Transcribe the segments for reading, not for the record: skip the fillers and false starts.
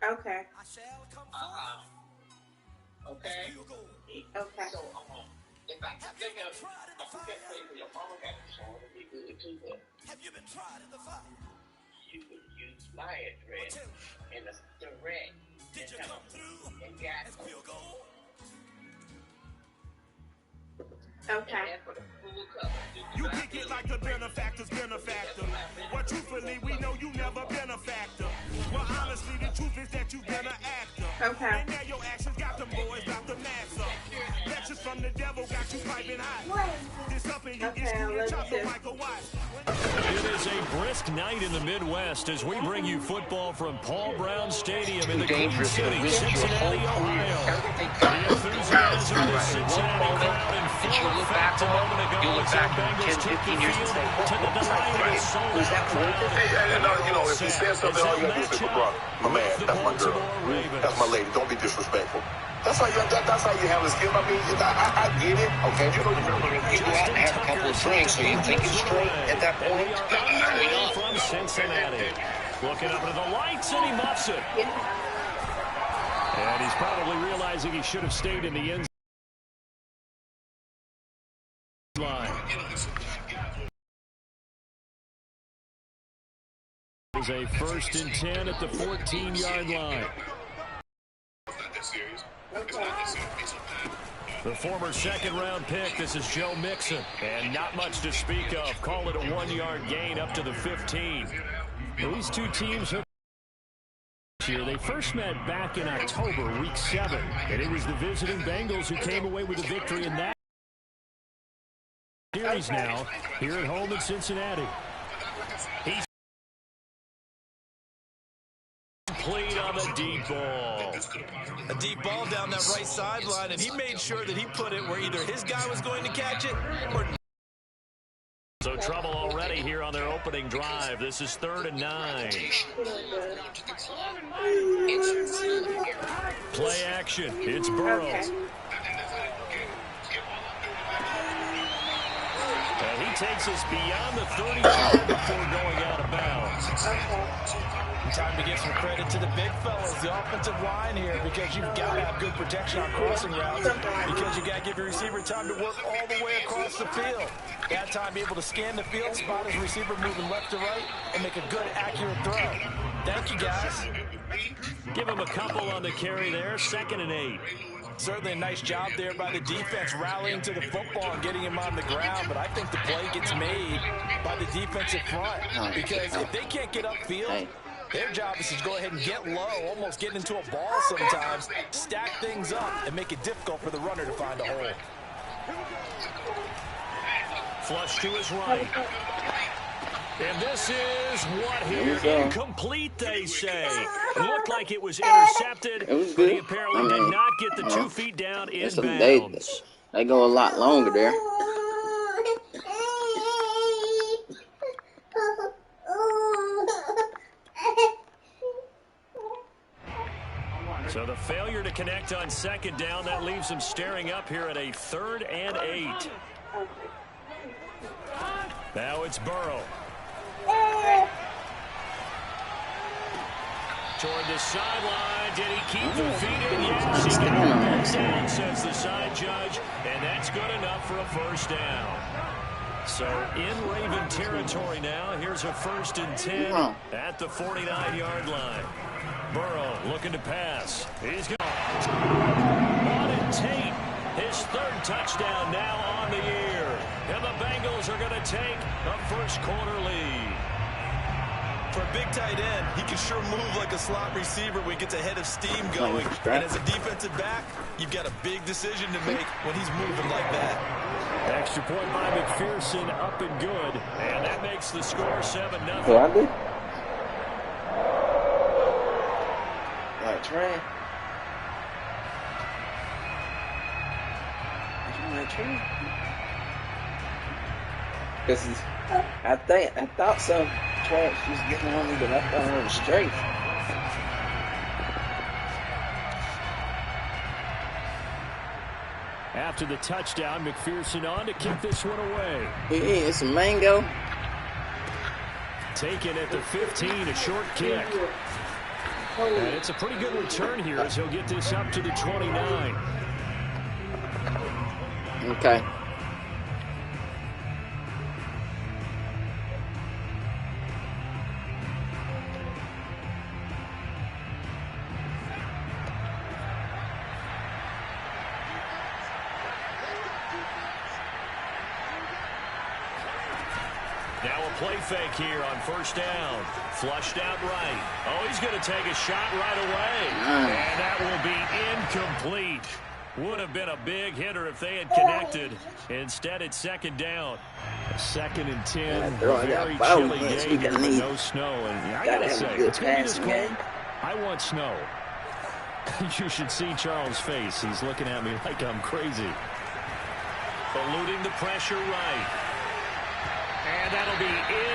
Okay. Okay? Okay. So, if I think of, if you get paid for your mama got the song, it'd be good too, but you could use my address and a direct and got Okay. You kick it like the benefactor's benefactor. But truthfully, we know you never been a factor. Well, honestly, the truth is that you've been an actor. Okay. And now your actions got them boys, got them mass up. Lectures from the devil got you piping hot. This up and you get screwed and chopped like a watch. It is a brisk night in the Midwest as we bring you football from Paul Brown Stadium in the Queen City, Cincinnati, Ohio. The enthusiasm of the Cincinnati crowd in full effect a moment ago as the Bengals took the field to the delight of sold-out crowd. You know, if he says something, all you got to do is say, LeBron, my man, that's my girl. That's my lady. Don't be disrespectful. That's how you handle this game. I mean, I get it. Okay, you go out and have a couple of drinks, so you think it's straight at that point. From Cincinnati. Looking up into the lights, and he muffs it. And he's probably realizing he should have stayed in the end line. It was a 1st and 10 at the 14-yard line. The former second-round pick, this is Joe Mixon. And not much to speak of. Call it a 1-yard gain up to the 15. These two teams here. They first met back in October, week 7. And it was the visiting Bengals who came away with a victory in that series now here at home in Cincinnati. He's complete on the deep ball. A deep ball down that right sideline, and he made sure that he put it where either his guy was going to catch it or... So trouble already here on their opening drive. This is 3rd and 9. Play action. It's Burrow. Okay. And he takes us beyond the 35 before going out of bounds. Time to give some credit to the big fellas, the offensive line here, because you've got to have good protection on crossing routes, because you got to give your receiver time to work all the way across the field. That time be able to scan the field, spot his receiver moving left to right, and make a good, accurate throw. Thank you, guys. Give him a couple on the carry there, 2nd and 8. Certainly a nice job there by the defense rallying to the football and getting him on the ground, but I think the play gets made by the defensive front, because if they can't get upfield, their job is to go ahead and get low, almost get into a ball sometimes, stack things up, and make it difficult for the runner to find a hole. Flush to his right. And this is what here? Incomplete, they say. Looked like it was intercepted, but he apparently did not get the 2 feet down in bounds. They go a lot longer there. So the failure to connect on 2nd down, that leaves him staring up here at a 3rd and 8. Now it's Burrow. Toward the sideline. Did he keep the feet in? Yes, he got it down, says the side judge. And that's good enough for a 1st down. So in Raven territory now. Here's a 1st and 10 at the 49-yard line. Burrow looking to pass. He's gone. Auden Tate, his 3rd touchdown now on the year. And the Bengals are going to take a 1st quarter lead. For a big tight end, he can sure move like a slot receiver when he gets a head of steam going. And as a defensive back, you've got a big decision to make when he's moving like that. Extra point by McPherson, up and good. And that makes the score 7-0. Trey. Because I thought so. Trey, she's getting on me, but I thought it was straight. After the touchdown, McPherson on to kick this one away. Yeah, it's a mango. Taken at the 15, a short kick. And it's a pretty good return here as he'll get this up to the 29. Okay. Now a play fake here on first down. Flushed out right. Oh, he's going to take a shot right away. And that will be incomplete. Would have been a big hitter if they had connected. Instead, it's second down. 2nd and 10. Very chilly day here with no snow. And I got to say, it's going to be this cold. I want snow. You should see Charles' face. He's looking at me like I'm crazy. Eluding the pressure right. And that'll be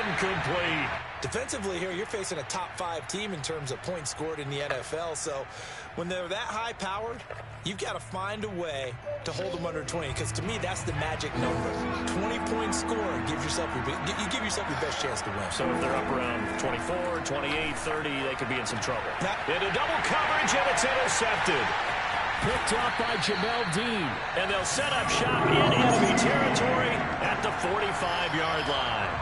incomplete. Defensively here, you're facing a top 5 team in terms of points scored in the NFL. So when they're that high-powered, you've got to find a way to hold them under 20. Because to me, that's the magic number. 20 points scored gives yourself you give yourself your best chance to win. So if they're up around 24, 28, 30, they could be in some trouble. Into double coverage, and it's intercepted. Picked up by Jamel Dean. And they'll set up shop in enemy territory at the 45-yard line.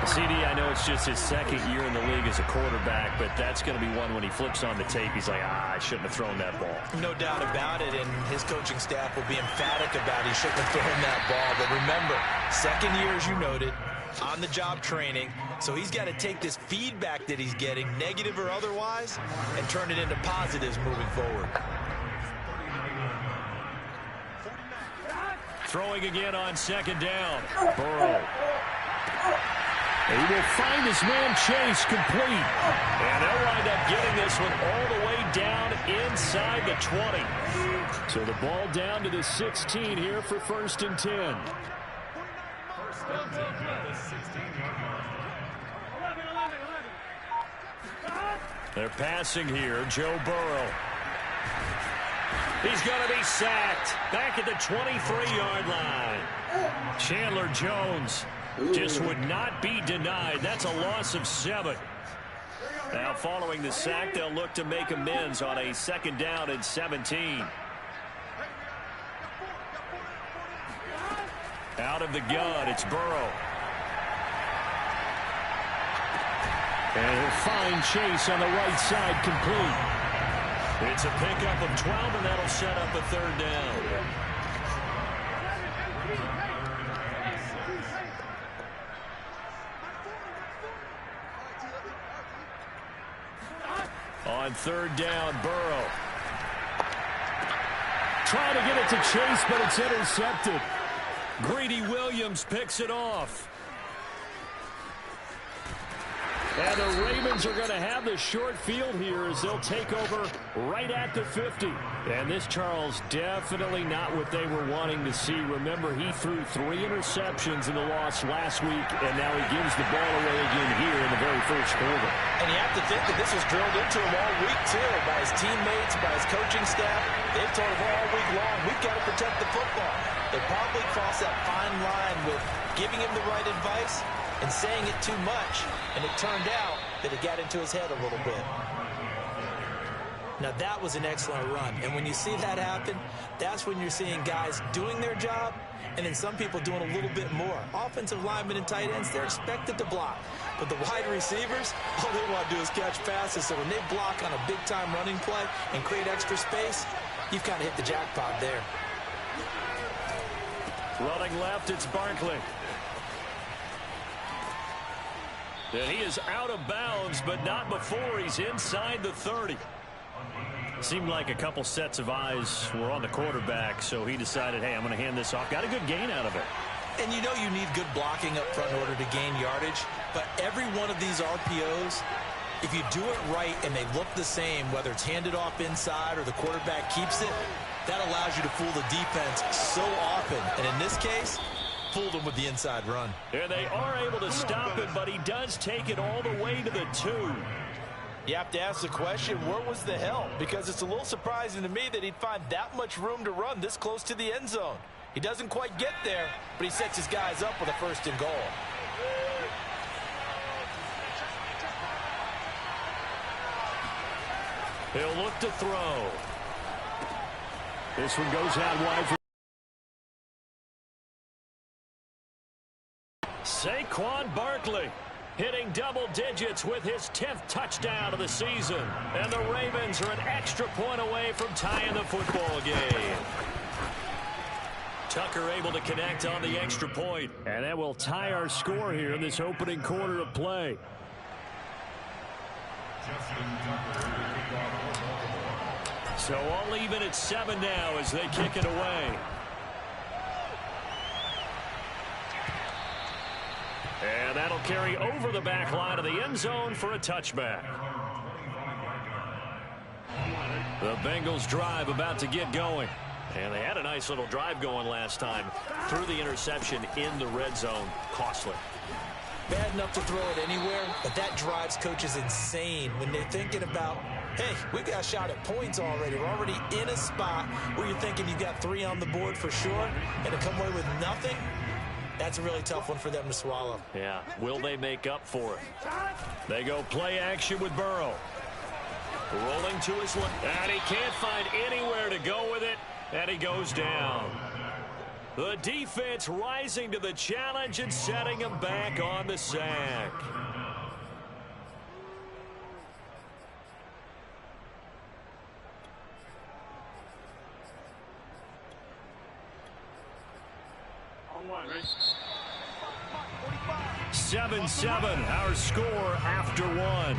CD, I know it's just his 2nd year in the league as a quarterback, but that's going to be one when he flips on the tape, he's like, I shouldn't have thrown that ball. No doubt about it, and his coaching staff will be emphatic about he shouldn't have thrown that ball. But remember, 2nd year, as you noted, on-the-job training, so he's got to take this feedback that he's getting, negative or otherwise, and turn it into positives moving forward. Throwing again on 2nd down. Burrow. He will find his man Chase complete. And they'll wind up getting this one all the way down inside the 20. So the ball down to the 16 here for 1st and 10. They're passing here. Joe Burrow. He's going to be sacked back at the 23-yard line. Chandler Jones just would not be denied. That's a loss of 7. Now following the sack, they'll look to make amends on a 2nd down and 17. Out of the gun, it's Burrow. And he'll find Chase on the right side complete. It's a pickup of 12, and that'll set up a 3rd down. On 3rd down, Burrow. Trying to get it to Chase, but it's intercepted. Greedy Williams picks it off. And the Ravens are going to have the short field here as they'll take over right at the 50. And this, Charles, definitely not what they were wanting to see. Remember, he threw 3 interceptions in the loss last week, and now he gives the ball away again here in the very first quarter. And you have to think that this was drilled into him all week, too, by his teammates, by his coaching staff. They've told him all week long, we've got to protect the football. They probably crossed that fine line with giving him the right advice and saying it too much, and it turned out that it got into his head a little bit. Now, that was an excellent run, and when you see that happen, that's when you're seeing guys doing their job, and then some people doing a little bit more. Offensive linemen and tight ends, they're expected to block, but the wide receivers, all they want to do is catch passes, so when they block on a big-time running play and create extra space, you've kind of hit the jackpot there. Running left, it's Barkley. And he is out of bounds, but not before he's inside the 30. Seemed like a couple sets of eyes were on the quarterback, so he decided, hey, I'm going to hand this off. Got a good gain out of it. And you know you need good blocking up front in order to gain yardage, but every one of these RPOs, if you do it right and they look the same, whether it's handed off inside or the quarterback keeps it, that allows you to fool the defense so often. And in this case, fooled him with the inside run. And they are able to stop it, but he does take it all the way to the 2. You have to ask the question, where was the help? Because it's a little surprising to me that he'd find that much room to run this close to the end zone. He doesn't quite get there, but he sets his guys up with a 1st and goal. He'll look to throw. This one goes out wide for Saquon Barkley, hitting double digits with his 10th touchdown of the season. And the Ravens are an extra point away from tying the football game. Tucker able to connect on the extra point. And that will tie our score here in this opening quarter of play. So all even at 7 now as they kick it away. And that'll carry over the back line of the end zone for a touchback. The Bengals drive about to get going. And they had a nice little drive going last time. Threw the interception in the red zone. Costly. Bad enough to throw it anywhere, but that drives coaches insane when they're thinking about, hey, we got a shot at points already. We're already in a spot where you're thinking you got 3 on the board for sure, and to come away with nothing, that's a really tough one for them to swallow. Yeah, will they make up for it? They go play action with Burrow. Rolling to his left, and he can't find anywhere to go with it, and he goes down. The defense rising to the challenge and setting him back on the sack. On one, right? 7-7, our score after 1.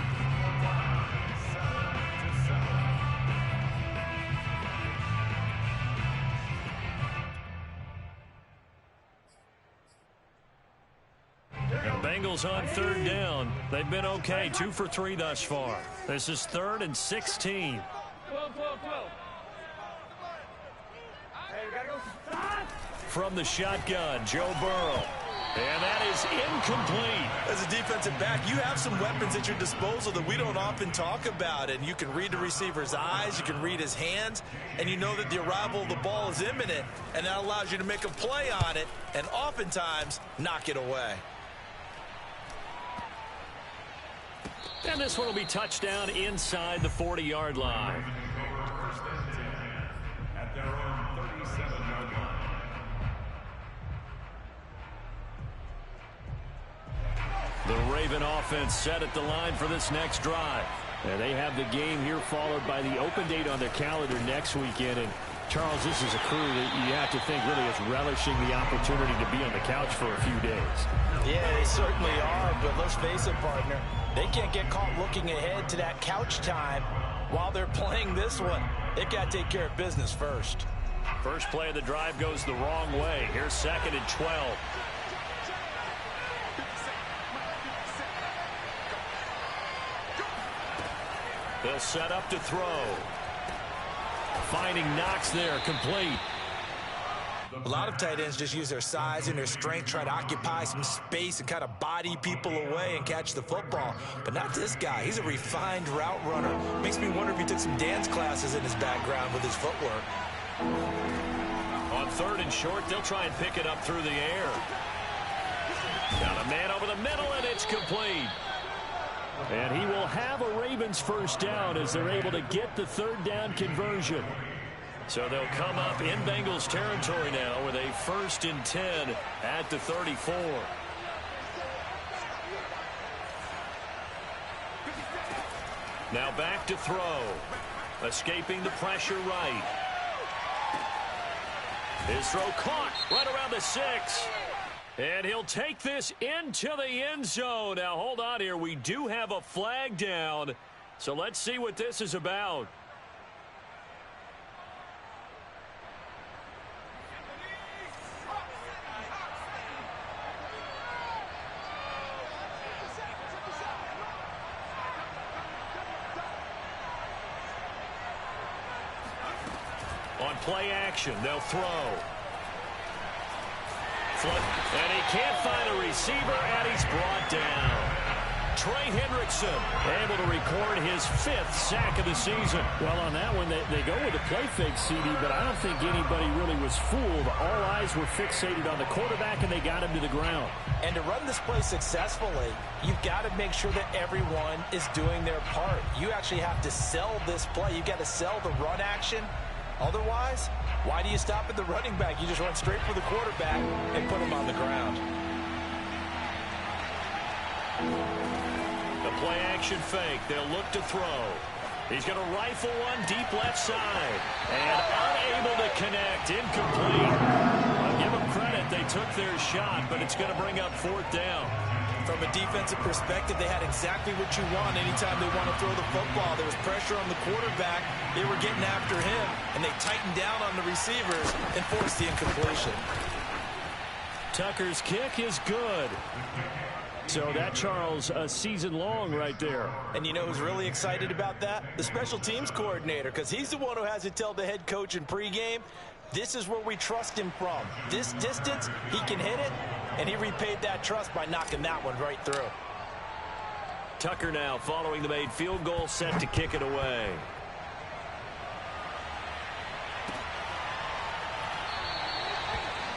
Bengals on 3rd down. They've been okay, 2 for 3 thus far. This is 3rd and 16. From the shotgun, Joe Burrow. And that is incomplete. As a defensive back, you have some weapons at your disposal that we don't often talk about. And you can read the receiver's eyes, you can read his hands, and you know that the arrival of the ball is imminent. And that allows you to make a play on it and oftentimes knock it away. And this one will be touchdown inside the 40-yard line. At their own 37-yard line. The Raven offense set at the line for this next drive. And they have the game here followed by the open date on their calendar next weekend. And Charles, this is a crew that you have to think really is relishing the opportunity to be on the couch for a few days. Yeah, they certainly are, but let's face it, partner. They can't get caught looking ahead to that couch time while they're playing this one. They've got to take care of business first. First play of the drive goes the wrong way. Here's 2nd and 12. They'll set up to throw. Finding Knox there, complete. A lot of tight ends just use their size and their strength, try to occupy some space and kind of body people away and catch the football. But not this guy. He's a refined route runner. Makes me wonder if he took some dance classes in his background with his footwork. On 3rd and short, they'll try and pick it up through the air. Got a man over the middle, and it's complete. And he will have a Ravens first down as they're able to get the 3rd down conversion. So they'll come up in Bengals territory now with a 1st and 10 at the 34. Now back to throw. Escaping the pressure right. His throw caught right around the 6. And he'll take this into the end zone. Now hold on here. We do have a flag down. So let's see what this is about. On play action, they'll throw. And he can't find a receiver, and he's brought down. Trey Hendrickson able to record his 5th sack of the season. Well, on that one, they go with a play fake, CD, but I don't think anybody really was fooled. All eyes were fixated on the quarterback, and they got him to the ground. And to run this play successfully, you've got to make sure that everyone is doing their part. You actually have to sell this play. You've got to sell the run action. Otherwise, why do you stop at the running back? You just run straight for the quarterback and put him on the ground. The play action fake. They'll look to throw. He's going to rifle one deep left side. And unable to connect. Incomplete. I'll give them credit. They took their shot, but it's going to bring up 4th down. From a defensive perspective, they had exactly what you want anytime they want to throw the football. There was pressure on the quarterback. They were getting after him, and they tightened down on the receivers and forced the incompletion. Tucker's kick is good. So that, Charles, a season long right there. And you know who's really excited about that? The special teams coordinator, because he's the one who has to tell the head coach in pregame, this is where we trust him from. This distance, he can hit it, and he repaid that trust by knocking that one right through. Tucker now following the made field goal, set to kick it away.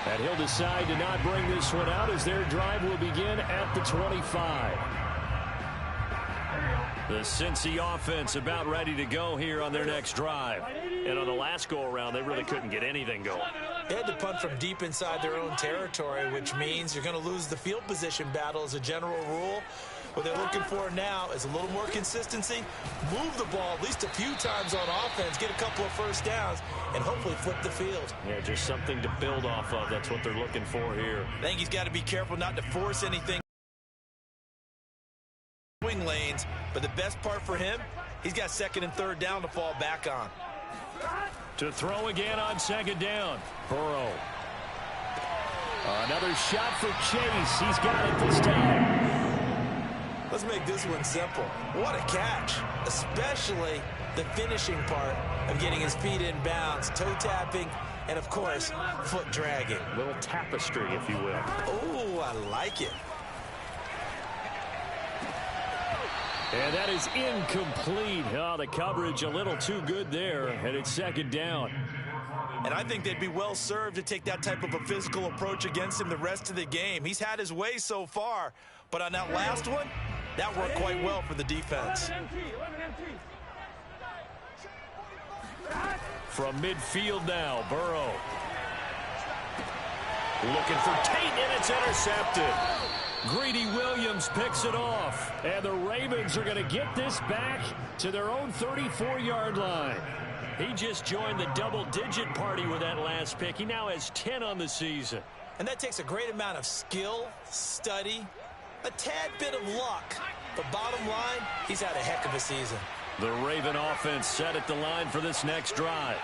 And he'll decide to not bring this one out as their drive will begin at the 25. The Cincy offense about ready to go here on their next drive. And on the last go-around, they really couldn't get anything going. They had to punt from deep inside their own territory, which means you're going to lose the field position battle as a general rule. What they're looking for now is a little more consistency, move the ball at least a few times on offense, get a couple of first downs, and hopefully flip the field. Yeah, just something to build off of. That's what they're looking for here. I think he's got to be careful not to force anything. Swing lanes, but the best part for him, he's got 2nd and 3rd down to fall back on. To throw again on 2nd down. Burrow. Another shot for Chase. He's got it this time. Let's make this one simple. What a catch, especially the finishing part of getting his feet in bounds, toe tapping, and of course, foot dragging. A little tapestry, if you will. Oh, I like it. And that is incomplete. Oh, the coverage a little too good there, and it's 2nd down. And I think they'd be well served to take that type of a physical approach against him the rest of the game. He's had his way so far, but on that last one, that worked quite well for the defense. From midfield now, Burrow. Looking for Tate, and it's intercepted. Greedy Williams picks it off, and the Ravens are going to get this back to their own 34-yard line. He just joined the double-digit party with that last pick. He now has 10 on the season. And that takes a great amount of skill, study, a tad bit of luck. But bottom line, he's had a heck of a season. The Raven offense set at the line for this next drive.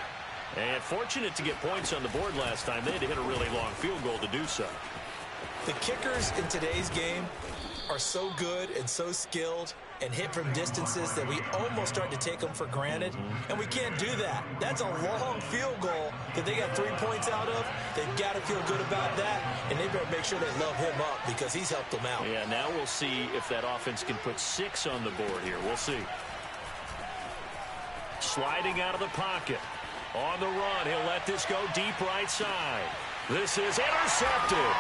And fortunate to get points on the board last time. They had to hit a really long field goal to do so. The kickers in today's game are so good and so skilled and hit from distances that we almost start to take them for granted. And we can't do that. That's a long field goal that they got 3 points out of. They've got to feel good about that, and they better make sure they love him up because he's helped them out. Yeah, now we'll see if that offense can put 6 on the board here. We'll see. Sliding out of the pocket. On the run, he'll let this go deep right side. This is intercepted.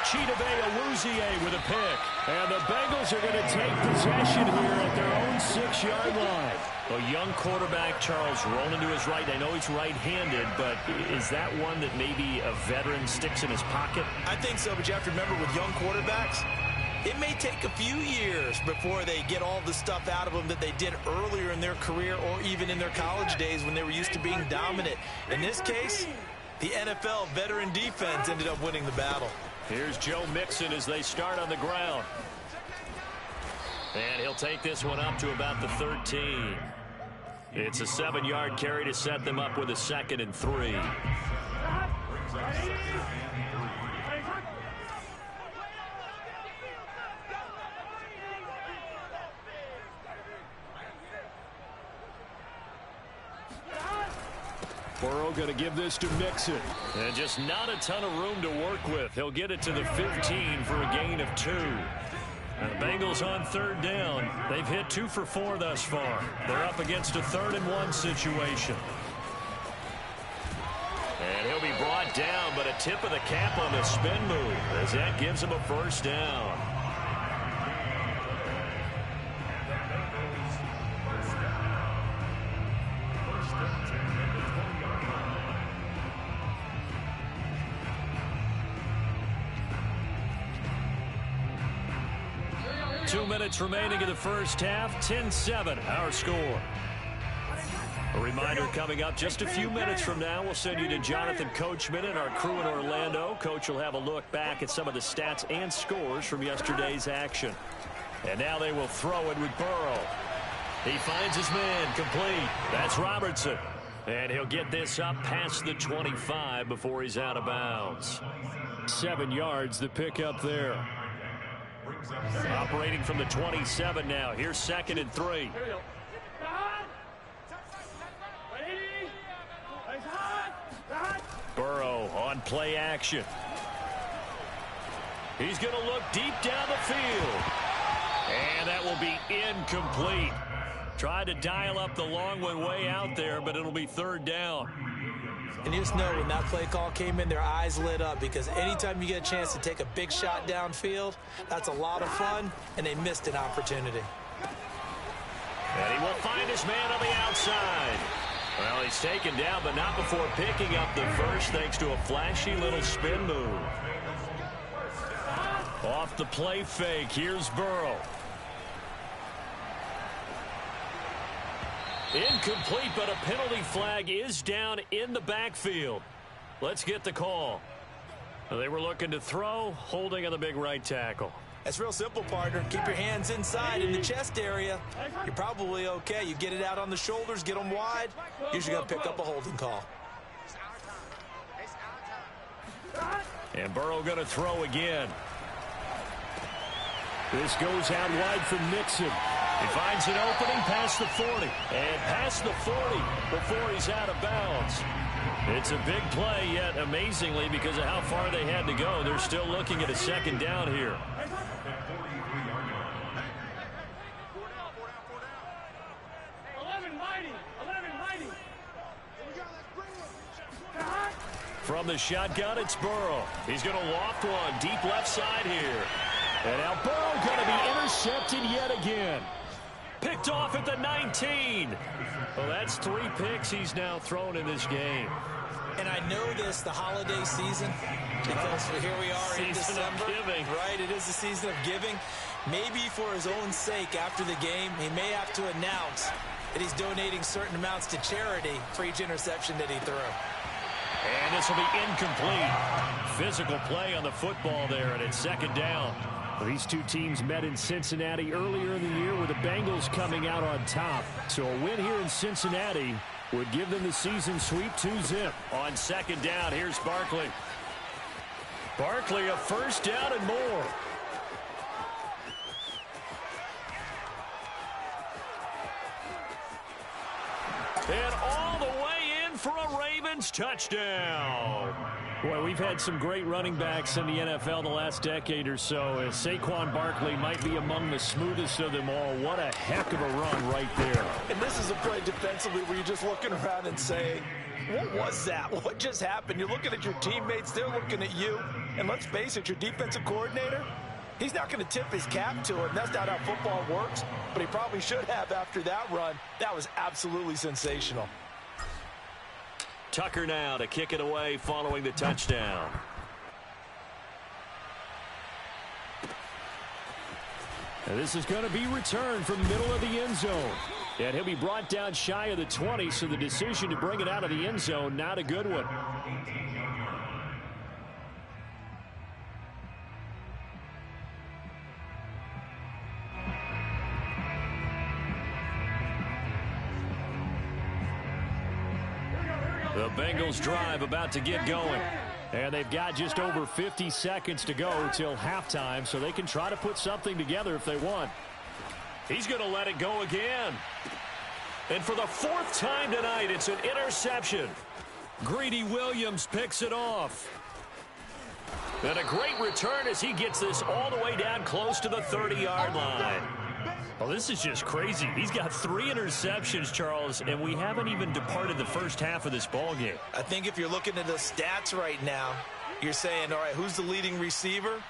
Chidobe Awuzie with a pick. And the Bengals are going to take possession here at their own 6-yard line. A young quarterback, Charles, rolling to his right. I know he's right-handed, but is that one that maybe a veteran sticks in his pocket? I think so, but you have to remember with young quarterbacks, it may take a few years before they get all the stuff out of them that they did earlier in their career or even in their college days when they were used to being dominant. In this case, the NFL veteran defense ended up winning the battle. Here's Joe Mixon as they start on the ground. And he'll take this one up to about the 13. It's a 7-yard carry to set them up with a 2nd and 3. Burrow going to give this to Mixon. And just not a ton of room to work with. He'll get it to the 15 for a gain of 2. The Bengals on third down. They've hit 2 for 4 thus far. They're up against a 3rd and 1 situation. And he'll be brought down, but a tip of the cap on the spin move as that gives him a first down. Two minutes remaining in the first half. 10-7, our score. A reminder coming up just a few minutes from now. We'll send you to Jonathan Coachman and our crew in Orlando. Coach will have a look back at some of the stats and scores from yesterday's action. And now they will throw it with Burrow. He finds his man complete. That's Robertson. And he'll get this up past the 25 before he's out of bounds. 7 yards the pick up there. Operating from the 27 now. Here's 2nd and 3. Burrow on play action. He's going to look deep down the field. And that will be incomplete. Tried to dial up the long one way out there, but it'll be 3rd down. And you just know when that play call came in, their eyes lit up, because anytime you get a chance to take a big shot downfield, that's a lot of fun, and they missed an opportunity. And he will find his man on the outside. Well, he's taken down, but not before picking up the first, thanks to a flashy little spin move. Off the play fake, here's Burrow. Incomplete, but a penalty flag is down in the backfield. Let's get the call. They were looking to throw, holding on the big right tackle. That's real simple, partner. Keep your hands inside in the chest area. You're probably okay. You get it out on the shoulders, get them wide. Usually got to pick up a holding call. And Burrow going to throw again. This goes out wide from Mixon. He finds an opening past the 40. And past the 40 before he's out of bounds. It's a big play, yet amazingly, because of how far they had to go, they're still looking at a 2nd down here. From the shotgun, it's Burrow. He's going to loft one deep left side here. And now Burrow going to be intercepted yet again. Picked off at the 19. Well, that's 3 picks he's now thrown in this game. And I know this, the holiday season, because here we are in December. Giving. Right, it is the season of giving. Maybe for his own sake after the game, he may have to announce that he's donating certain amounts to charity for each interception that he threw. And this will be incomplete. Physical play on the football there, and it's 2nd down. These two teams met in Cincinnati earlier in the year with the Bengals coming out on top. So a win here in Cincinnati would give them the season sweep 2-zip. On 2nd down, here's Barkley. Barkley, a first down and more. And all the way in for a Ravens touchdown. Boy, we've had some great running backs in the NFL the last decade or so. Saquon Barkley might be among the smoothest of them all. What a heck of a run right there. And this is a play defensively where you're just looking around and saying, what was that? What just happened? You're looking at your teammates. They're looking at you. And let's face it, your defensive coordinator, he's not going to tip his cap to him. That's not how football works. But he probably should have after that run. That was absolutely sensational. Tucker now to kick it away following the touchdown. And this is going to be returned from the middle of the end zone. And he'll be brought down shy of the 20, so the decision to bring it out of the end zone, not a good one. The Bengals drive about to get going. And they've got just over 50 seconds to go till halftime, so they can try to put something together if they want. He's going to let it go again. And for the 4th time tonight, it's an interception. Greedy Williams picks it off. And a great return as he gets this all the way down close to the 30-yard line. Well, this is just crazy. He's got 3 interceptions, Charles, and we haven't even departed the first half of this ballgame. I think if you're looking at the stats right now, you're saying, all right, who's the leading receiver?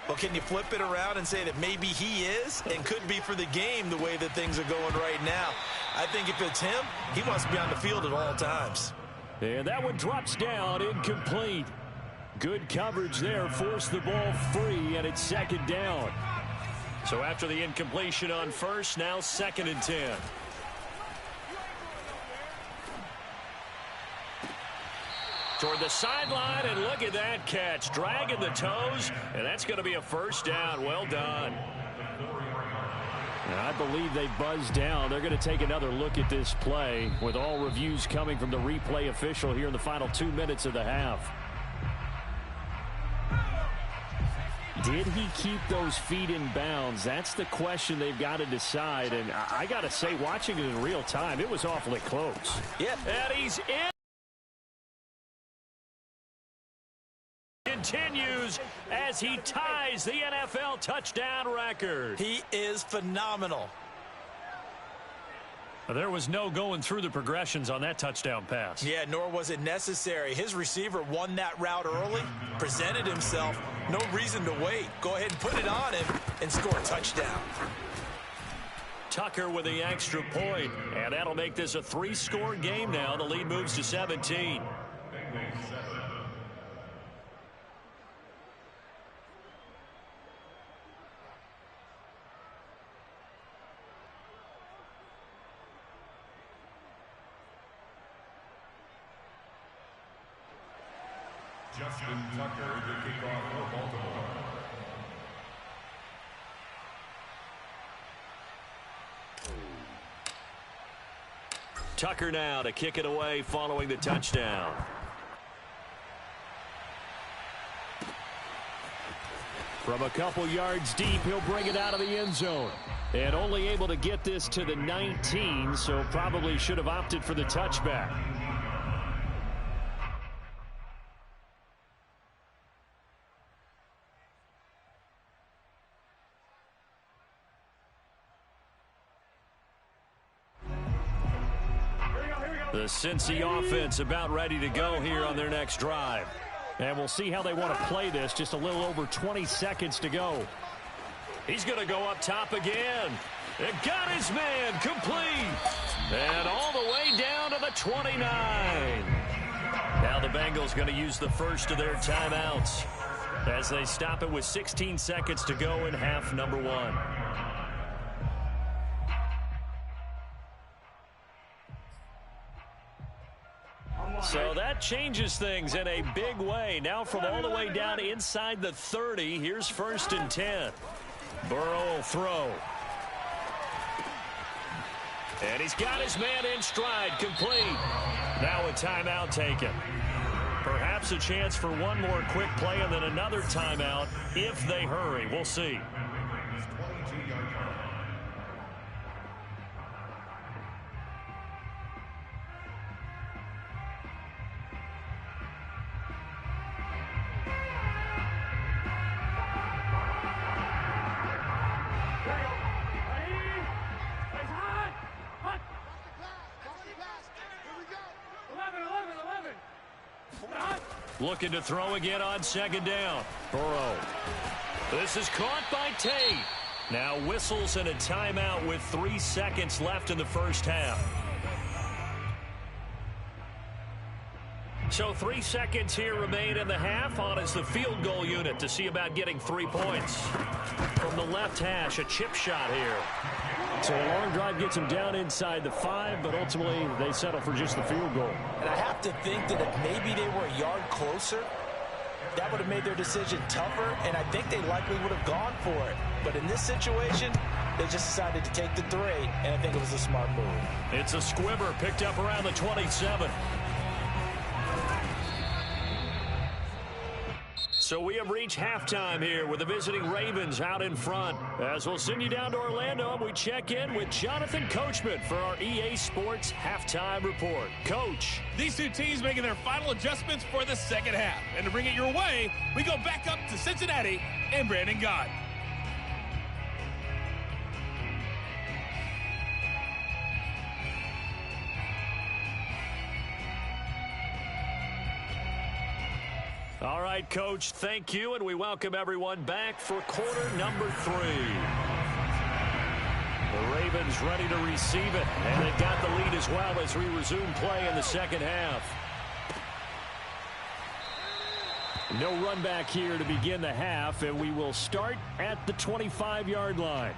Well, can you flip it around and say that maybe he is and could be for the game the way that things are going right now? I think if it's him, he wants to be on the field at all times. And that one drops down, incomplete. Good coverage there, forced the ball free, and it's 2nd down. So after the incompletion on first, now 2nd and 10. Toward the sideline, and look at that catch. Dragging the toes, and that's going to be a first down. Well done. And I believe they buzzed down. They're going to take another look at this play with all reviews coming from the replay official here in the final 2 minutes of the half. Did he keep those feet in bounds? That's the question they've got to decide. And I got to say, watching it in real time, it was awfully close. Yeah. And he's in. Continues as he ties the NFL touchdown record. He is phenomenal. There was no going through the progressions on that touchdown pass. Yeah, nor was it necessary. His receiver won that route early, presented himself. No reason to wait. Go ahead and put it on him and score a touchdown. Tucker with the extra point, and that'll make this a 3-score game now. The lead moves to 17. Justin Tucker, the kickoff for Baltimore. Tucker now to kick it away following the touchdown. From a couple yards deep, he'll bring it out of the end zone. And only able to get this to the 19, so probably should have opted for the touchback. The Cincy offense about ready to go here on their next drive. And we'll see how they want to play this. Just a little over 20 seconds to go. He's going to go up top again. And got his man complete. And all the way down to the 29. Now the Bengals going to use the first of their timeouts as they stop it with 16 seconds to go in half number 1. So that changes things in a big way. Now from all the way down inside the 30, here's 1st and 10. Burrow will throw. And he's got his man in stride, complete. Now a timeout taken. Perhaps a chance for one more quick play and then another timeout if they hurry. We'll see. Looking to throw again on 2nd down. Burrow. This is caught by Tate. Now whistles and a timeout with 3 seconds left in the first half. So 3 seconds here remain in the half. On is the field goal unit to see about getting 3 points. From the left hash, a chip shot here. So a long drive gets them down inside the 5, but ultimately they settle for just the field goal. And I have to think that if maybe they were a yard closer, that would have made their decision tougher, and I think they likely would have gone for it. But in this situation, they just decided to take the 3, and I think it was a smart move. It's a squibber picked up around the 27. So we have reached halftime here with the visiting Ravens out in front. As we'll send you down to Orlando, and we check in with Jonathan Coachman for our EA Sports Halftime Report. Coach. These two teams making their final adjustments for the second half. And to bring it your way, we go back up to Cincinnati and Brandon Gott. All right, Coach, thank you, and we welcome everyone back for quarter number 3. The Ravens ready to receive it, and they've got the lead as well as we resume play in the second half. No run back here to begin the half, and we will start at the 25-yard line.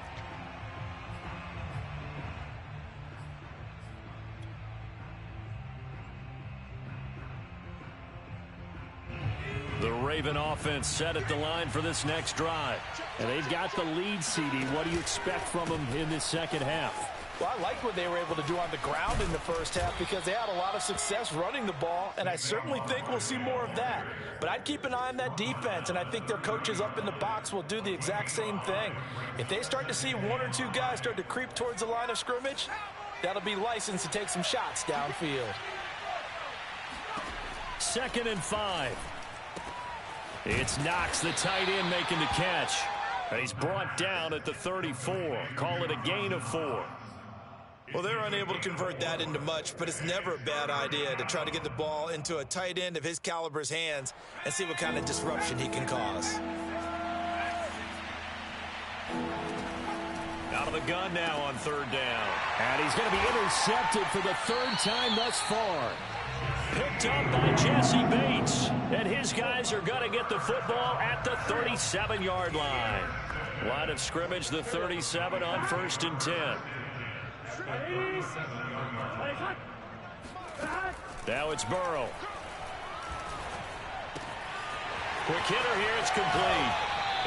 The Raven offense set at the line for this next drive. And they've got the lead, CD. What do you expect from them in this second half? Well, I like what they were able to do on the ground in the first half because they had a lot of success running the ball, and I certainly think we'll see more of that. But I'd keep an eye on that defense, and I think their coaches up in the box will do the exact same thing. If they start to see 1 or 2 guys start to creep towards the line of scrimmage, that'll be licensed to take some shots downfield. 2nd and 5. It's Knox, the tight end, making the catch. He's brought down at the 34. Call it a gain of 4. Well, they're unable to convert that into much, but it's never a bad idea to try to get the ball into a tight end of his caliber's hands and see what kind of disruption he can cause. Out of the gun now on 3rd down. And he's going to be intercepted for the 3rd time thus far. Picked up by Jesse Bates. And his guys are going to get the football at the 37-yard line. Line of scrimmage, the 37 on 1st and 10. Now it's Burrow. Quick hitter here, it's complete.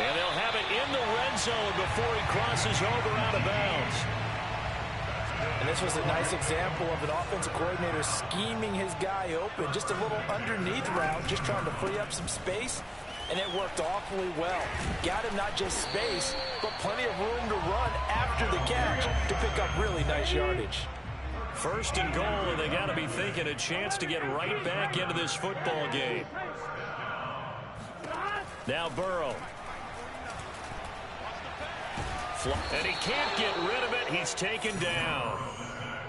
And they'll have it in the red zone before he crosses over out of bounds. And this was a nice example of an offensive coordinator scheming his guy open. Just a little underneath route, just trying to free up some space. And it worked awfully well. Got him not just space, but plenty of room to run after the catch to pick up really nice yardage. 1st and goal, and they got to be thinking a chance to get right back into this football game. Now Burrow. And he can't get rid of it. He's taken down.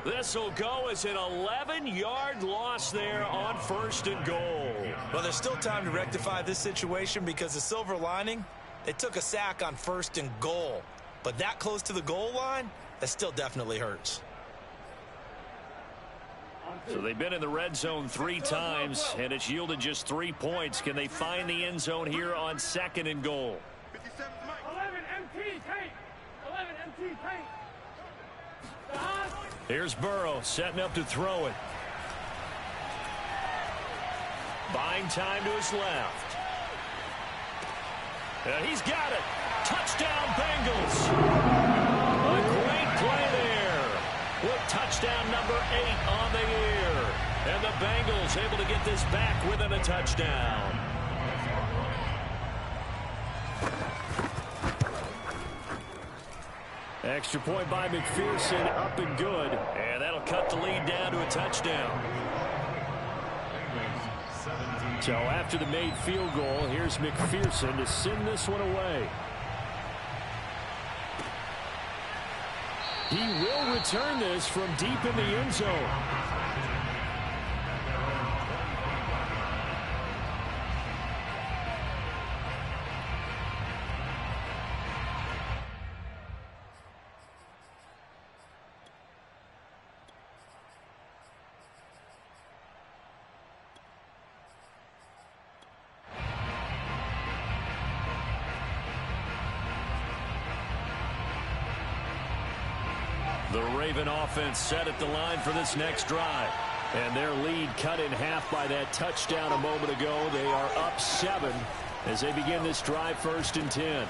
This will go as an 11-yard loss there on 1st and goal. Well, there's still time to rectify this situation because the silver lining, they took a sack on 1st and goal. But that close to the goal line, that still definitely hurts. So they've been in the red zone 3 times, and it's yielded just 3 points. Can they find the end zone here on 2nd and goal? 11 MT tank. 11 MT tank. Here's Burrow setting up to throw it. Buying time to his left. And he's got it. Touchdown, Bengals. A great play there. With touchdown number 8 on the year. And the Bengals able to get this back within a touchdown. Extra point by McPherson, up and good. And that'll cut the lead down to a touchdown. So after the made field goal, here's McPherson to send this one away. He will return this from deep in the end zone. The Raven offense set at the line for this next drive. And their lead cut in half by that touchdown a moment ago. They are up 7 as they begin this drive 1st and 10.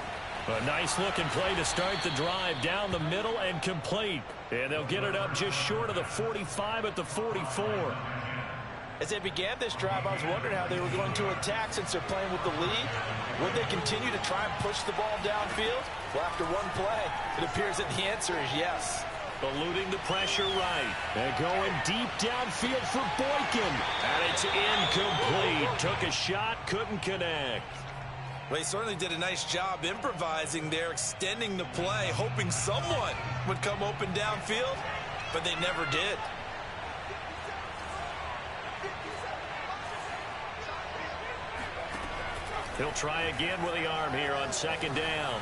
A nice looking play to start the drive down the middle and complete. And they'll get it up just short of the 45 at the 44. As they began this drive, I was wondering how they were going to attack since they're playing with the lead. Would they continue to try and push the ball downfield? Well, after one play, it appears that the answer is yes. Eluding the pressure right. And going deep downfield for Boykin. And it's incomplete. Took a shot, couldn't connect. Well, he certainly did a nice job improvising there, extending the play, hoping someone would come open downfield, but they never did. He'll try again with the arm here on second down.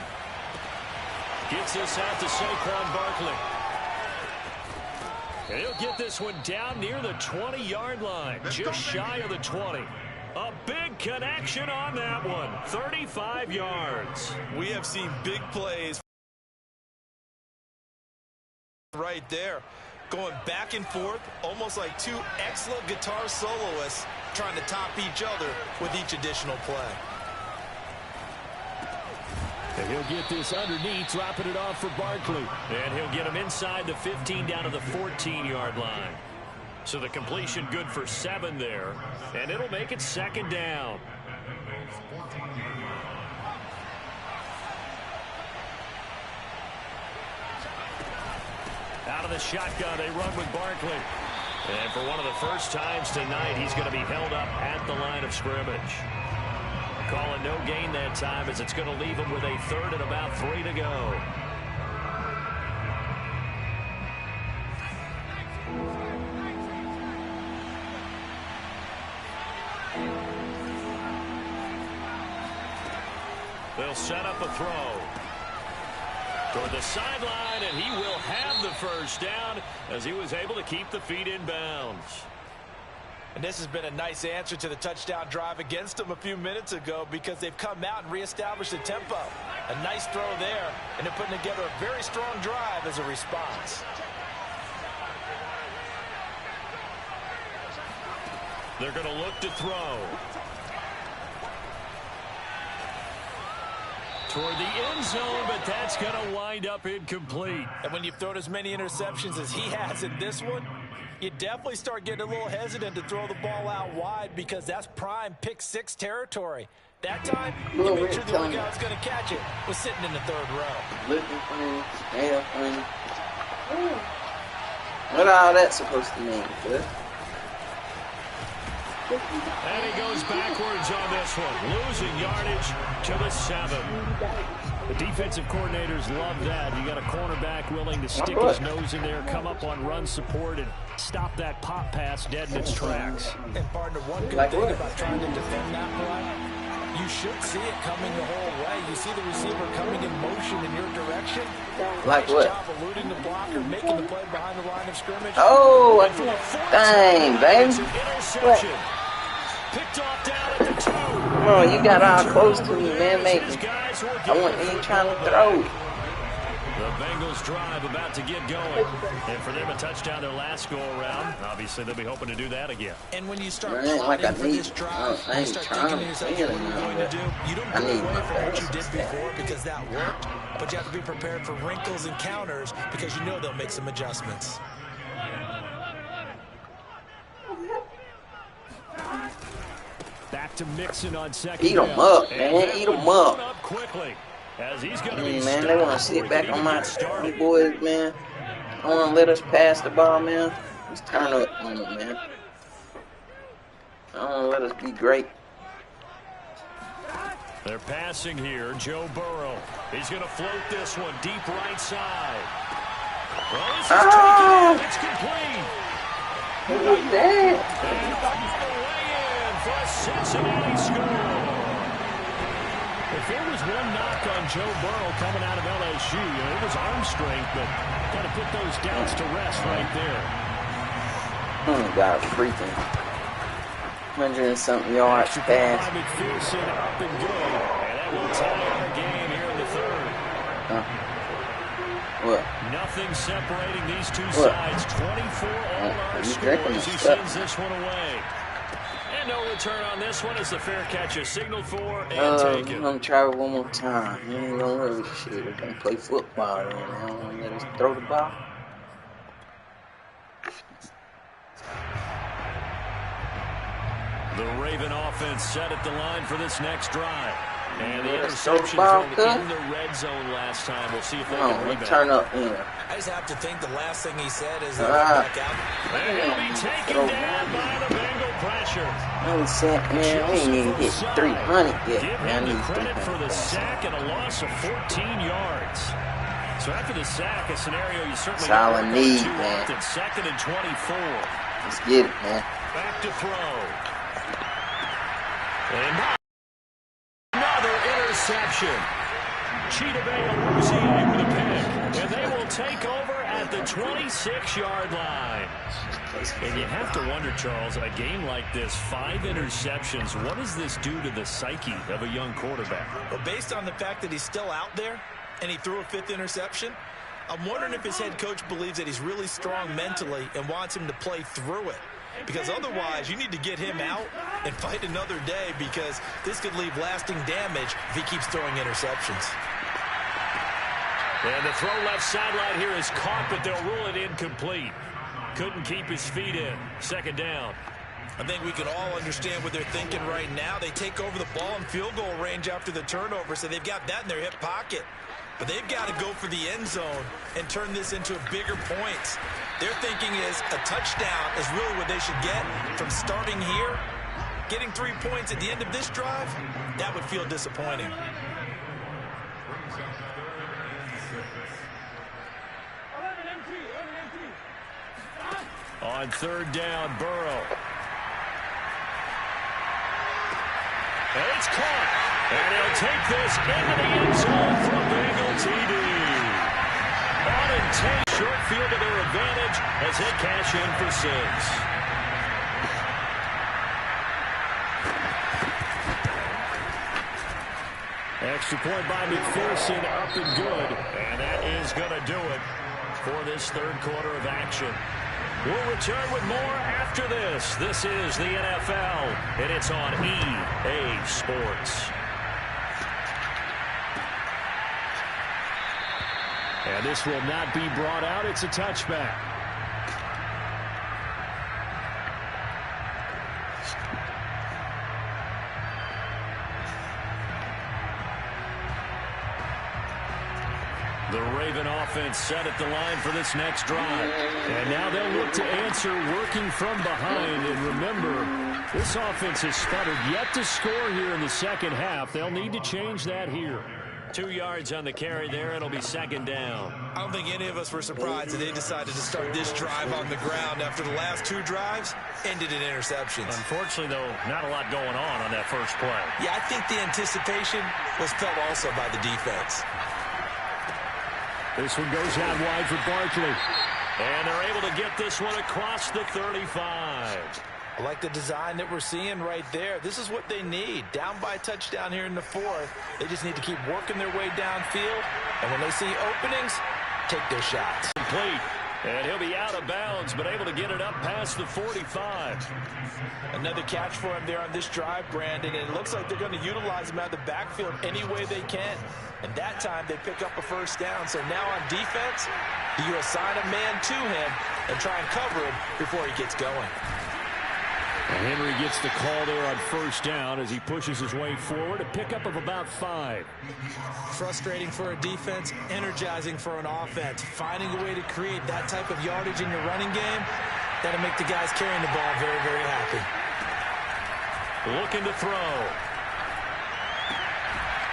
Gets this out to Saquon Barkley. And he'll get this one down near the 20-yard line, just shy of the 20. A big connection on that one, 35 yards. We have seen big plays right there, going back and forth, almost like two excellent guitar soloists trying to top each other with each additional play. And he'll get this underneath, dropping it off for Barkley. And he'll get him inside the 15 down to the 14-yard line. So the completion good for 7 there. And it'll make it second down. Out of the shotgun, they run with Barkley. And for one of the first times tonight, he's going to be held up at the line of scrimmage. Calling no gain that time as it's going to leave him with a third and about 3 to go. They'll set up a throw toward the sideline, and he will have the first down as he was able to keep the feet in bounds. And this has been a nice answer to the touchdown drive against them a few minutes ago because they've come out and reestablished the tempo. A nice throw there, and they're putting together a very strong drive as a response. They're going to look to throw toward the end zone, but that's going to wind up incomplete. And when you've thrown as many interceptions as he has in this one, you definitely start getting a little hesitant to throw the ball out wide because that's prime pick 6 territory. That time, you make sure the lookout's going to catch it. Was sitting in the 3rd row. Looking funny, stay up funny. What all that supposed to mean, good? And he goes backwards on this one, losing yardage to the 7. The defensive coordinators love that. You got a cornerback willing to stick his nose in there, come up on run support, and stop that pop pass dead in its tracks. And partner, one good thing about trying to defend that play, you should see it coming the whole way. You see the receiver coming in motion in your direction. Like nice what? Job eluding the blocker, making the play behind the line of scrimmage. Oh, dang, baby. Interception. Picked off down at the 2. Come on, you got all close to me, man. I want you trying to throw. The Bengals drive about to get going. And for them, a touchdown their last go-around. Obviously, they'll be hoping to do that again. And when you start plotting for this drive, you start thinking to yourself, what are you going to do? You don't go away from what you did before because that worked, but you have to be prepared for wrinkles and counters because you know they'll make some adjustments. Back to Mixon on second. Eat them up, man. Eat them up. Quickly, as he's going to be man, they want to sit back on my boys, man. I want to let us pass the ball, man. Let's turn up on it, man. I want to let us be great. They're passing here. Joe Burrow. He's going to float this one deep right side. Well, this is taken. It's complete. Who was that? For a Cincinnati score. If there was one knock on Joe Burrow coming out of LSU, it was arm strength, but got to put those doubts to rest right there. Oh, God, freaking 100-something yards pass. McPherson up and good, and that will tie our game here in the 3rd. What? Nothing separating these two sides. 24 all our scores. He sends this one away. No return on this one as the fair catch is signaled for and taken. I'm going to try it one more time. You ain't going to worry shit. We're going to play football, man. I don't want to let us throw the ball. The Raven offense set at the line for this next drive. And the interception thrown in the red zone last time. We'll see if they can rebound. Turn up in. I just have to think the last thing he said is back out. And he'll be taken down by the Bengal pressure. Man, we ain't even hit 300 yet. Give him the credit for the sack and a loss of 14 yards. So after the sack, a scenario you certainly don't need, man. At 2nd and 24. Let's get it, man. Back to throw. And another interception. Cheetah Bay Luzier with a pick. And they will take over at the 26-yard line. And you have to wonder, Charles, a game like this, 5 interceptions, what does this do to the psyche of a young quarterback? Well, based on the fact that he's still out there and he threw a 5th interception, I'm wondering if his head coach believes that he's really strong mentally and wants him to play through it. Because otherwise, you need to get him out and fight another day, because this could leave lasting damage if he keeps throwing interceptions. And the throw left sideline here is caught, but they'll rule it incomplete. Couldn't keep his feet in. 2nd down. I think we can all understand what they're thinking right now. They take over the ball in field goal range after the turnover, so they've got that in their hip pocket. But they've got to go for the end zone and turn this into bigger points. Their thinking is a touchdown is really what they should get from starting here. Getting 3 points at the end of this drive, that would feel disappointing. On 3rd down, Burrow. And it's caught. And he'll take this into the end zone for a Bengal TD. On and 10, short field to their advantage as they cash in for 6. Extra point by McPherson, up and good. And that is going to do it for this 3rd quarter of action. We'll return with more after this. This is the NFL, and it's on EA Sports. And this will not be brought out. It's a touchback. The Raven offense set at the line for this next drive. And now they'll look to answer working from behind. And remember, this offense has sputtered yet to score here in the 2nd half. They'll need to change that here. 2 yards on the carry there. It'll be 2nd down. I don't think any of us were surprised that they decided to start this drive on the ground after the last 2 drives ended in interceptions. Unfortunately, though, not a lot going on that first play. Yeah, I think the anticipation was felt also by the defense. This one goes out wide for Barkley. And they're able to get this one across the 35. I like the design that we're seeing right there. This is what they need. Down by a touchdown here in the 4th. They just need to keep working their way downfield. And when they see openings, take their shots. Complete. And he'll be out of bounds, but able to get it up past the 45. Another catch for him there on this drive, Brandon. And it looks like they're going to utilize him out of the backfield any way they can. And that time they pick up a 1st down. So now on defense, do you assign a man to him and try and cover him before he gets going? And Henry gets the call there on 1st down as he pushes his way forward. A pickup of about 5. Frustrating for a defense, energizing for an offense. Finding a way to create that type of yardage in your running game, that'll make the guys carrying the ball very, very happy. Looking to throw.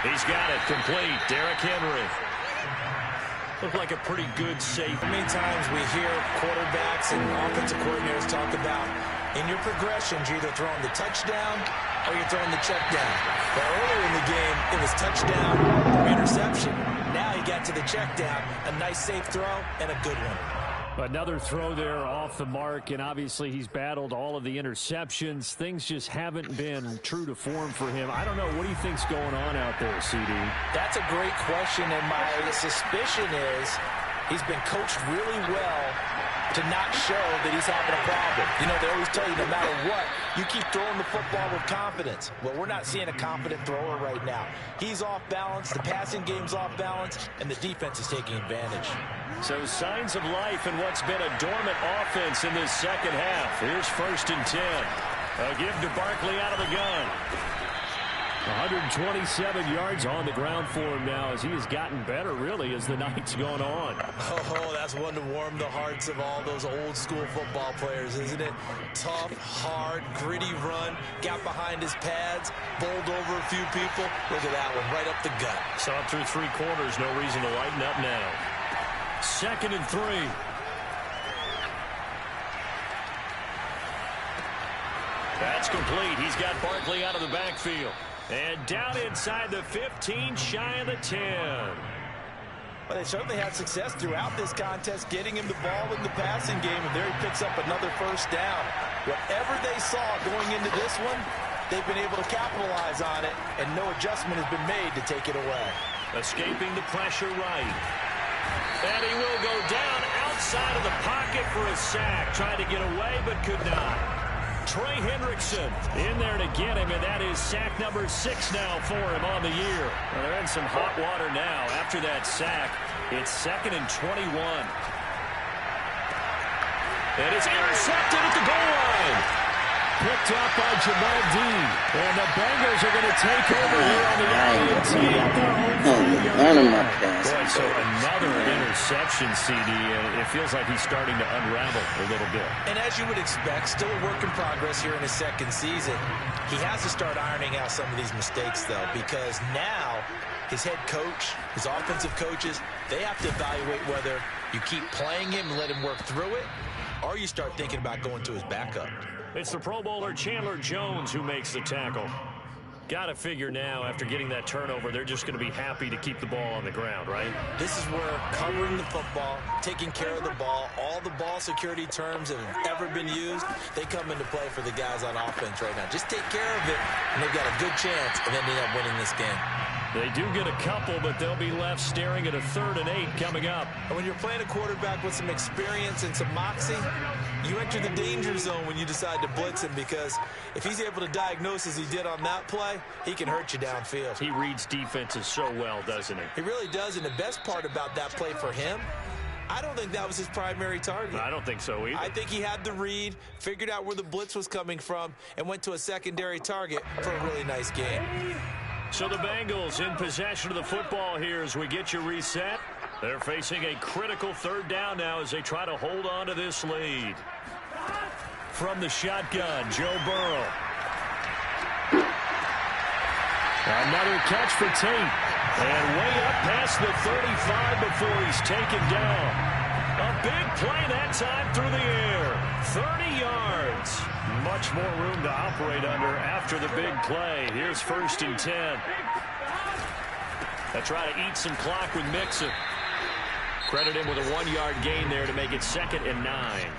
He's got it complete. Derrick Henry. Looked like a pretty good save. How many times we hear quarterbacks and offensive coordinators talk about in your progressions, you're either throwing the touchdown or you're throwing the check down. But earlier in the game, it was touchdown or interception. Now he got to the check down. A nice safe throw and a good one. Another throw there off the mark, and obviously he's battled all of the interceptions. Things just haven't been true to form for him. I don't know. What do you think's going on out there, CD? That's a great question, and my suspicion is he's been coached really well to not show that he's having a problem. You know, they always tell you no matter what, you keep throwing the football with confidence. Well, we're not seeing a confident thrower right now. He's off balance, the passing game's off balance, and the defense is taking advantage. So signs of life in what's been a dormant offense in this 2nd half. Here's 1st and 10. A give to Barkley out of the gun. 127 yards on the ground for him now as he has gotten better, really, as the night's gone on. Oh, that's one to warm the hearts of all those old school football players, isn't it? Tough, hard, gritty run, got behind his pads, bowled over a few people. Look at that one, right up the gut. Saw it through 3 quarters, no reason to lighten up now. 2nd and 3. That's complete. He's got Barkley out of the backfield. And down inside the 15, shy of the 10. Well, they certainly had success throughout this contest, getting him the ball in the passing game, and there he picks up another first down. Whatever they saw going into this one, they've been able to capitalize on it, and no adjustment has been made to take it away. Escaping the pressure right. And he will go down outside of the pocket for a sack. Tried to get away, but could not. Trey Hendrickson in there to get him, and that is sack number 6 now for him on the year. Well, they're in some hot water now. After that sack, it's 2nd and 21. And it's intercepted at the goal line. Picked up by Jamal Dean. And the Bengals are going to take over here on the INT at their own 4-yard line. Boy, so another interception, CD, and it feels like he's starting to unravel a little bit. And as you would expect, still a work in progress here in his 2nd season. He has to start ironing out some of these mistakes, though, because now his head coach, his offensive coaches, they have to evaluate whether you keep playing him and let him work through it, or you start thinking about going to his backup. It's the Pro Bowler Chandler Jones who makes the tackle. Got to figure now, after getting that turnover, they're just going to be happy to keep the ball on the ground, right? This is where covering the football, taking care of the ball, all the ball security terms that have ever been used, they come into play for the guys on offense right now. Just take care of it, and they've got a good chance of ending up winning this game. They do get a couple, but they'll be left staring at a 3rd and 8 coming up. And when you're playing a quarterback with some experience and some moxie, you enter the danger zone when you decide to blitz him, because if he's able to diagnose as he did on that play, he can hurt you downfield. He reads defenses so well, doesn't he? He really does, and the best part about that play for him, I don't think that was his primary target. I don't think so either. I think he had the read, figured out where the blitz was coming from, and went to a secondary target for a really nice game. So the Bengals in possession of the football here as we get you reset. They're facing a critical 3rd down now as they try to hold on to this lead. From the shotgun, Joe Burrow. Another catch for Tate. And way up past the 35 before he's taken down. A big play that time through the air. 30 yards. Much more room to operate under after the big play. Here's 1st and 10. They try to eat some clock with Mixon. Credit him with a 1-yard gain there to make it 2nd and 9.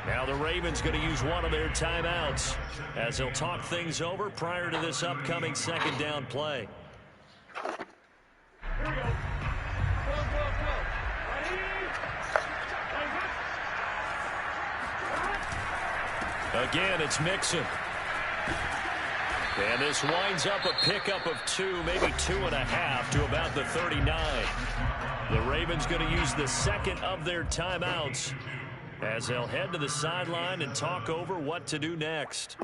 Now the Ravens going to use one of their timeouts as they'll talk things over prior to this upcoming 2nd down play. Here we go. Again, it's Mixon. And this winds up a pickup of 2, maybe 2.5 to about the 39. The Ravens going to use the 2nd of their timeouts as they'll head to the sideline and talk over what to do next.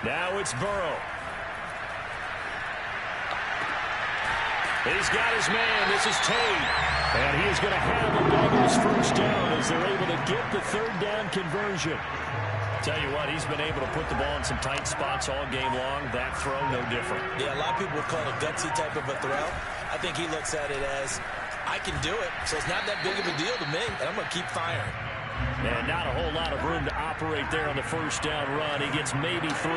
Now it's Burrow. He's got his man. This is Tate. And he is going to have the Bengals 1st down as they're able to get the 3rd down conversion. Tell you what, he's been able to put the ball in some tight spots all game long. That throw, no different. Yeah, a lot of people would call it a gutsy type of a throw. I think he looks at it as, I can do it, so it's not that big of a deal to me, and I'm going to keep firing. And not a whole lot of room to operate there on the 1st down run. He gets maybe 3.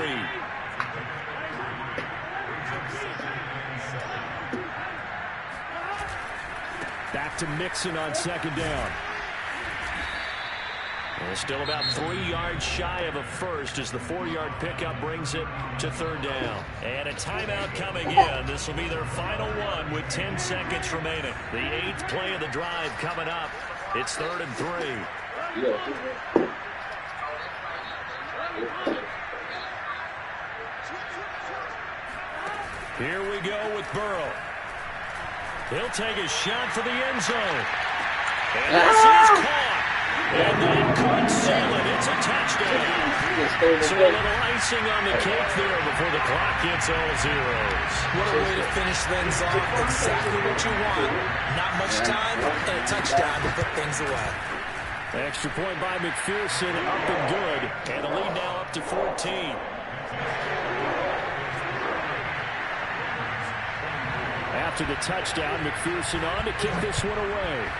Back to Mixon on 2nd down. And still about 3 yards shy of a first as the 4-yard pickup brings it to 3rd down. And a timeout coming in. This will be their final one with 10 seconds remaining. The 8th play of the drive coming up. It's 3rd and 3. Here we go with Burrow. He'll take a shot for the end zone. And this is caught. And that could seal it. It's a touchdown. So a little icing on the cake there before the clock hits all zeros. What a way to finish things off. Exactly what you want. Not much time and a touchdown to put things away. Extra point by McPherson, up and good. And the lead now up to 14. After the touchdown, McPherson on to kick this one away.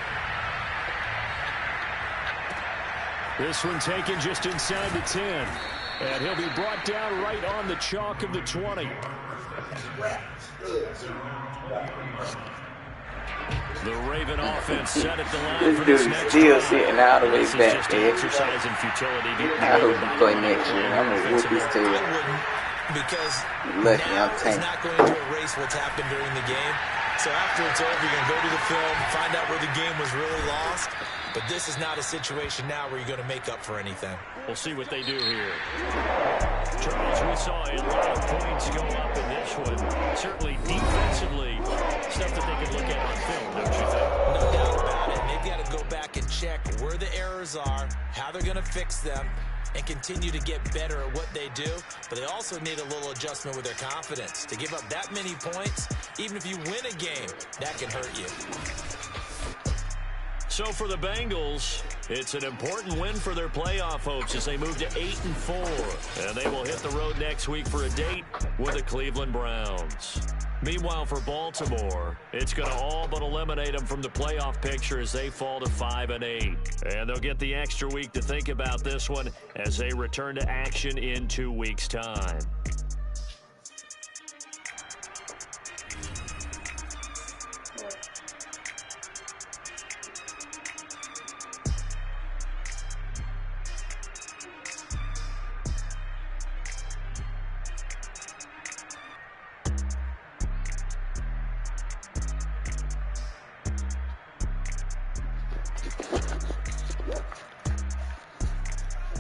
This one taken just inside the 10. And he'll be brought down right on the chalk of the 20. The Raven offense set at the line for this next still sitting out of his back there. Exercise in futility. I hope he play next year. I'm going to whoop his tail. Because Lucky now I'm is not going to erase what's happened during the game. So after it's over, you're going to go to the film, find out where the game was really lost. But this is not a situation now where you're going to make up for anything. We'll see what they do here. Charles, we saw a lot of points go up in this one. Certainly defensively, stuff that they could look at on film, don't you think? No doubt about it. And they've got to go back and check where the errors are, how they're going to fix them, and continue to get better at what they do. But they also need a little adjustment with their confidence. To give up that many points, even if you win a game, that can hurt you. So for the Bengals, it's an important win for their playoff hopes as they move to 8-4. And they will hit the road next week for a date with the Cleveland Browns. Meanwhile, for Baltimore, it's going to all but eliminate them from the playoff picture as they fall to 5-8. And they'll get the extra week to think about this one as they return to action in 2 weeks' time.